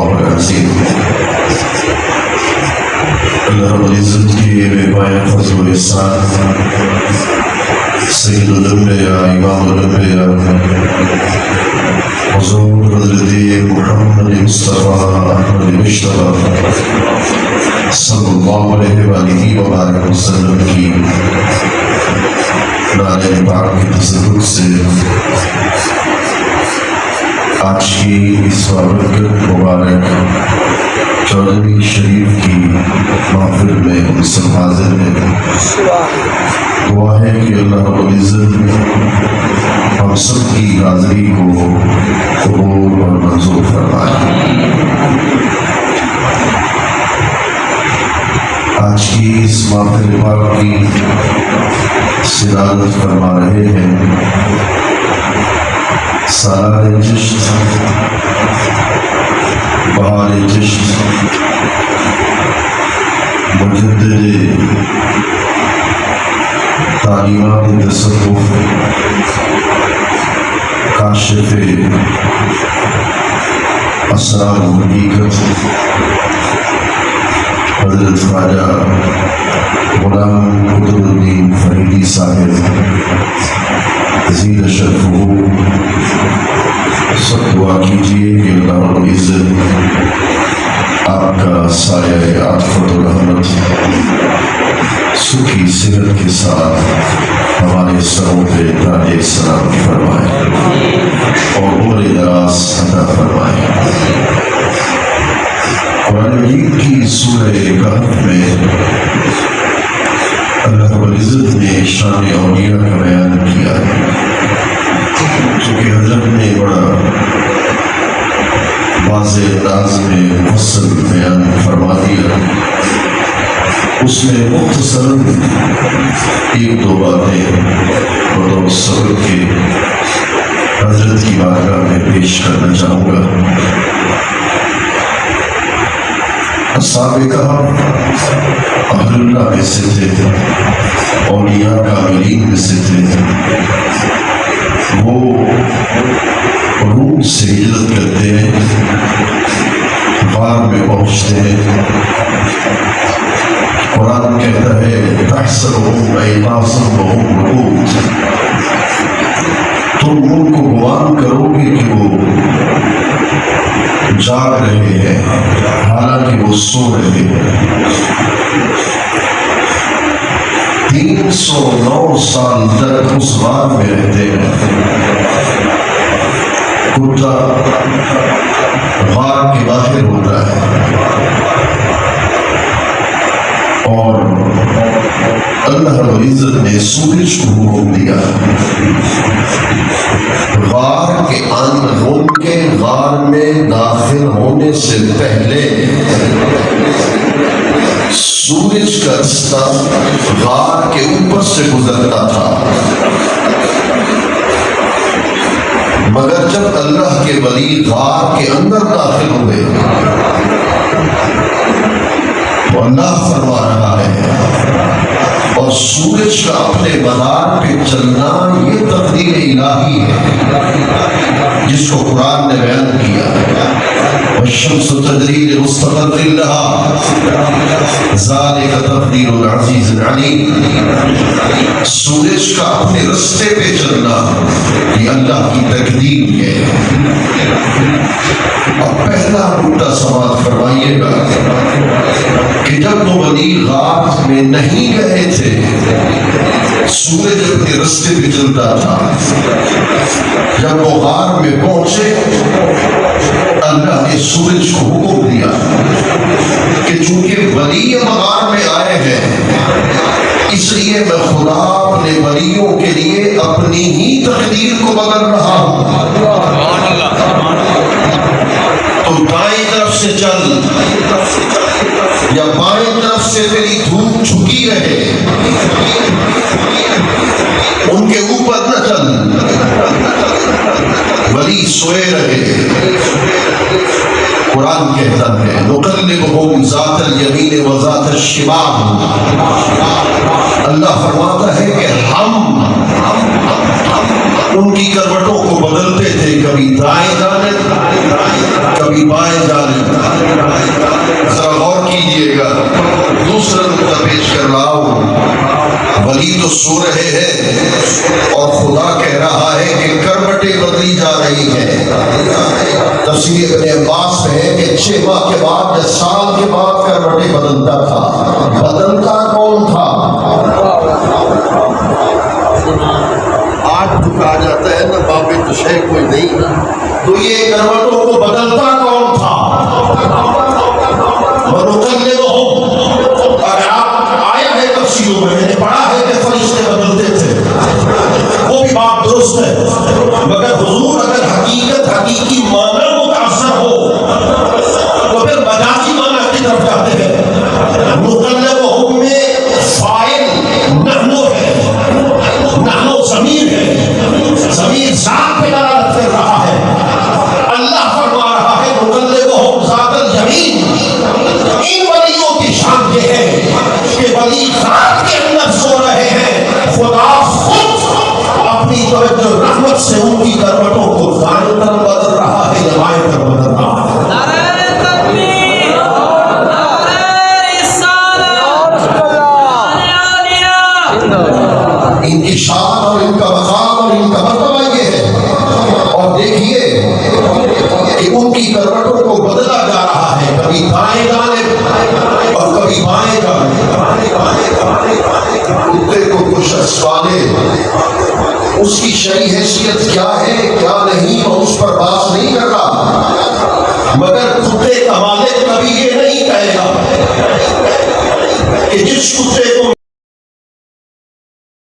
اللہ العظیم۔ اللہ رب العزت کی بے پایا فضل و احسان، سید الانبیاء امام الانبیاء حضور حضرت محمد مصطفیٰ احمد مشتبہ صلی اللہ علیہ وآلہ وبارک وسلم کی نعرہ پاک کی تصدق سے آج کی اس بابرکت مبارک 14ویں شریف کی محفل میں ہم سب حاضر ہیں۔ دعا ہے کہ اللہ رب العزت ہم سب کی حاضری کو قبول اور منظور فرمائے۔ آج کی اس محفل پاک کی صدارت فرما رہے ہیں سالار جشن، بہار جشن، مجدد تعلیمات تصوف، کاشف اسرار حقیقت حضرت خواجہ غلام قطب الدین فریدی صاحب زید شرفہ۔ سب دعا کیجیے کہ اللہ رب العزت آپ کا سایہ عاطفت و رحمت سکھی صحت کے ساتھ ہمارے سروں پہ تاج سلام فرمائے اور عمر دراز عطا فرمائے۔ قرآن مجید کی سورہ کہف میں اللہ رب العزت نے شان اولیاء کا بیان کیا ہے، چونکہ حضرت نے بڑا واضح انداز میں مفصل بیان فرما دیا۔ اس میں مختصراً ایک دو باتیں بطور سبق کے حضرت کی بارگاہ میں پیش کرنا چاہوں گا۔ اصحاب کہف اہل اللہ میں سے تھے، اولیاء کاملین میں سے تھے۔ وہ روم سے ہجرت کرتے ہیں، غار میں پہنچتے ہیں۔ قرآن کہتا ہے تحسبهم ایقاظا وهم رقود، تم ان کو گمان کرو گے کہ وہ جاگ رہے ہیں حالانکہ وہ سو رہے ہیں۔ 309 سال تک اس غار میں رہتے ہیں۔ کتا غار کے باہر ہوتا ہے اور اللہ رب العزت نے سورج کو حکم دیا غار کے ان کے غار میں داخل ہونے سے پہلے سورج کا رستہ غار کے اوپر سے گزرتا تھا، مگر جب اللہ کے ولی غار کے اندر داخل ہوئے تو اللہ فرما رہا ہے اور سورج کا اپنے مدار پہ چلنا یہ تقدیر الہی ہے جس کو قرآن نے بیان کیا۔ والشمس تجری لمستقر لها ذلك تقدیر العزیز العلیم۔ سورج کا اپنے رستے پہ چلنا یہ اللہ کی تقدیر ہے۔ اب پہلا نکتہ سماعت فرمائیے گا کہ جب وہ ولی غار میں نہیں گئے تھے، سورج اپنے رستے پہ چلتا تھا۔ جب وہ غار میں پہنچے اللہ نے سورج کو حکم دیا کہ چونکہ ولی غار میں آئے ہیں اس لیے میں خدا اپنے ولیوں کے لیے اپنی ہی تقدیر کو بدل رہا ہوں۔ تو دائیں طرف سے چل یا بائیں طرف سے تیری دھوپ جھکی رہے، ان کے اوپر نہ چل، ولی سوئے رہے۔ قرآن کہتا ہے نقلبهم ذات الیمین و ذات الشمال۔ اللہ فرماتا ہے کہ ہم ان کی کروٹوں کو بدلتے تھے، کبھی دائیں جانب کبھی بائیں جانب۔ ذرا غور کیجئے گا، دوسرا نقطہ پیش کر رہا ہوں، ولی تو سو رہے ہیں اور خدا کہہ رہا ہے کہ کروٹیں بدلی جا رہی ہیں۔ تفسیر ابن عباس میں ہے کہ 6 ماہ کے بعد یا سال کے بعد کروٹیں بدلتا تھا۔ بدلتا کون تھا؟ آج تو کہا جاتا ہے نا بابے تو شے کوئی نہیں، تو یہ کروٹوں کو بدلتا کون تھا؟ اگر آپ آیا ہے تفسیروں میں نے پڑھا ہے کہ فرشتے بدلتے تھے، وہ بھی بات درست ہے، مگر حضور اگر حقیقی معنی متاثر ہو تو پھر مجازی معنی کی طرف جاتے ہیں۔ مقلبہم میں فاعل نحنو ہے، نحنو ضمیر ہے، ضمیر ذات پہ دلالت کر رہا ہے۔ اللہ فرما رہا ہے مقلبہم ذات الیمین۔ ان ولیوں کی شان یہ ہے کہ ولی ذات کے اندر سو رہے ہیں، خدا خود اپنی توجہ رحمت سے ان کی کروٹوں کو دائیں طرف بدل رہا ہے یا بائیں طرف بدل رہا ہے۔ ان کی شان اور ان کا مقام اور ان کا مرتبہ یہ ہے۔ اور دیکھیے کہ ان کی کروٹوں کو بدلا جا رہا ہے، کبھی دائیں جانب اور کبھی بائیں جانب۔ کتے کو کچھ شخص پالے، اس کی شرعی حیثیت کیا ہے کیا نہیں اور اس پر بات نہیں کر رہا، مگر کتے کا مالک کبھی یہ نہیں کہے گا کہ جس کتے کو